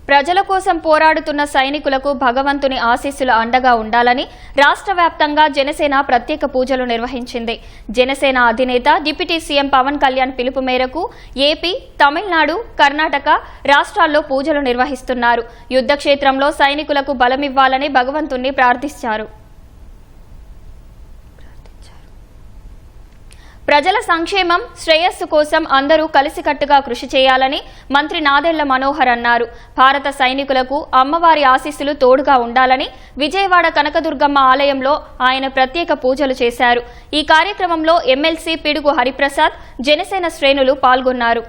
ప్రజల కోసం పోరాడుతున్న సైనికులకు భగవంతుని ఆశీస్సులు అండగా ఉండాలని రాష్ట్ర వ్యాప్తంగా జనసేన ప్రత్యేక పూజలు నిర్వహించింది. జనసేన అధినేత డిప్యూటీ సీఎం పవన్ కళ్యాణ్ పిలుపు మేరకు ఏపీ, తమిళనాడు, కర్ణాటక రాష్ట్రాల్లో పూజలు నిర్వహిస్తున్నారు. యుద్ధ క్షేత్రంలో సైనికులకు బలమివ్వాలని భగవంతుణ్ణి ప్రార్థించారు. ప్రజల సంక్షేమం, శ్రేయస్సు కోసం అందరూ కలిసికట్టుగా కృషి చేయాలని మంత్రి నాదెళ్ల మనోహర్ అన్నారు. భారత సైనికులకు అమ్మవారి ఆశీస్సులు తోడుగా ఉండాలని విజయవాడ కనకదుర్గమ్మ ఆలయంలో ఆయన ప్రత్యేక పూజలు చేశారు. ఈ కార్యక్రమంలో ఎమ్మెల్సీ పిడుగు హరిప్రసాద్, జనసేన శ్రేణులు పాల్గొన్నారు.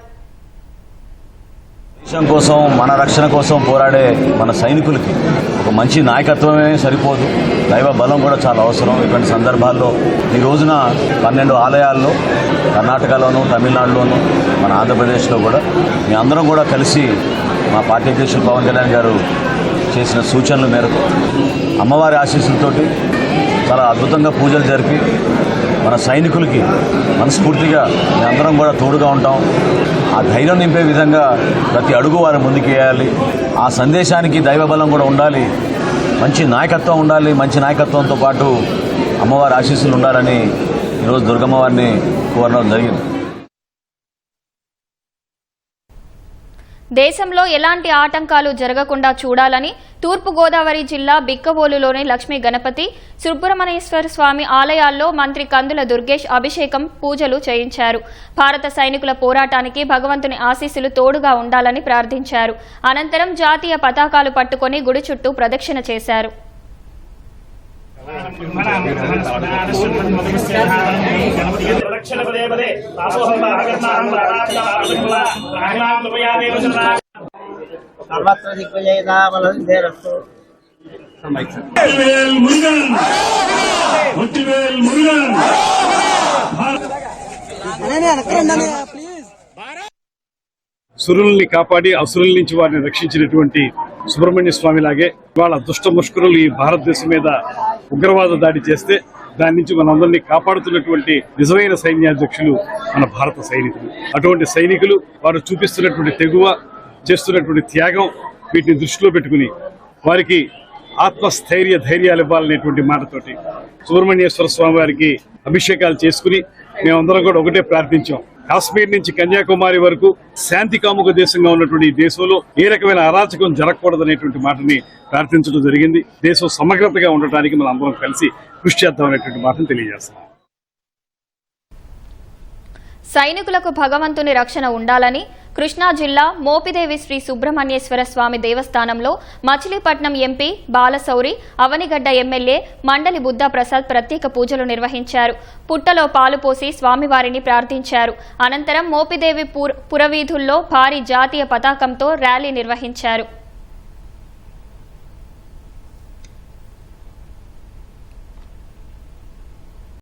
దేశం కోసం, మన రక్షణ కోసం పోరాడే మన సైనికులకి ఒక మంచి నాయకత్వమే సరిపోదు, దైవ బలం కూడా చాలా అవసరం. ఇటువంటి సందర్భాల్లో ఈ రోజున 12 ఆలయాల్లో కర్ణాటకలోను, తమిళనాడులోను, మన ఆంధ్రప్రదేశ్లో కూడా మీ అందరం కూడా కలిసి మా పార్టీ అధ్యక్షులు పవన్ కళ్యాణ్ గారు చేసిన సూచనల మేరకు అమ్మవారి ఆశీస్సులతోటి చాలా అద్భుతంగా పూజలు జరిపి మన సైనికులకి మనస్ఫూర్తిగా మీ అందరం కూడా తోడుగా ఉంటాం. ఆ ధైర్యం నింపే విధంగా ప్రతి అడుగు వారు ముందుకు వేయాలి. ఆ సందేశానికి దైవబలం కూడా ఉండాలి, మంచి నాయకత్వం ఉండాలి. మంచి నాయకత్వంతో పాటు అమ్మవారి ఆశీస్సులు ఉండాలని ఈరోజు దుర్గమ్మవారిని కోరడం జరిగింది. దేశంలో ఎలాంటి ఆటంకాలు జరగకుండా చూడాలని తూర్పుగోదావరి జిల్లా బిక్కవోలులోని లక్ష్మీ గణపతి, సుబ్రహ్మణ్యేశ్వర స్వామి ఆలయాల్లో మంత్రి కందుల దుర్గేష్ అభిషేకం, పూజలు చేయించారు. భారత సైనికుల పోరాటానికి భగవంతుని ఆశీస్సులు తోడుగా ఉండాలని ప్రార్థించారు. అనంతరం జాతీయ పతాకాలు పట్టుకుని గుడి చుట్టూ ప్రదక్షిణ చేశారు. సర్వత్ర దిగ్విజయదామలస్తు. సురుల్ని కాపాడి అసురుల నుంచి వారిని రక్షించినటువంటి సుబ్రహ్మణ్య స్వామి లాగే ఇవాళ దుష్ట ముష్కరులు ఈ భారతదేశం మీద ఉగ్రవాద దాడి చేస్తే దాని నుంచి మనందరినీ కాపాడుతున్నటువంటి నిజమైన సైన్యాధ్యక్షులు మన భారత సైనికులు. అటువంటి సైనికులు వారు చూపిస్తున్నటువంటి తెగువ, చేస్తున్నటువంటి త్యాగం, వీటిని దృష్టిలో పెట్టుకుని వారికి ఆత్మస్థైర్య ధైర్యాలు ఇవ్వాలనేటువంటి మాటతోటి సుబ్రహ్మణ్యేశ్వర స్వామి వారికి అభిషేకాలు చేసుకుని మేమందరం కూడా ఒకటే ప్రార్థించాం. కాశ్మీర్ నుంచి కన్యాకుమారి వరకు శాంతి కాముక దేశంగా ఉన్నటువంటి ఈ దేశంలో ఏ రకమైన అరాచకం జరగకూడదనేటువంటి మాటని ప్రార్థించడం జరిగింది. దేశం సమగ్రతగా ఉండటానికి మనం అందరం కలిసి కృషి చేద్దామనేటువంటి మాటను తెలియజేస్తున్నాం. సైనికులకు భగవంతుని రక్షణ ఉండాలని కృష్ణా జిల్లా మోపిదేవి శ్రీ సుబ్రహ్మణ్యేశ్వర స్వామి దేవస్థానంలో మచిలీపట్నం ఎంపీ బాలశౌరి, అవనిగడ్డ ఎమ్మెల్యే మండలి బుద్ధా ప్రసాద్ ప్రత్యేక పూజలు నిర్వహించారు. పుట్టలో పాలు పోసి స్వామివారిని ప్రార్థించారు. అనంతరం మోపిదేవి పురవీధుల్లో భారీ జాతీయ పతాకంతో ర్యాలీ నిర్వహించారు.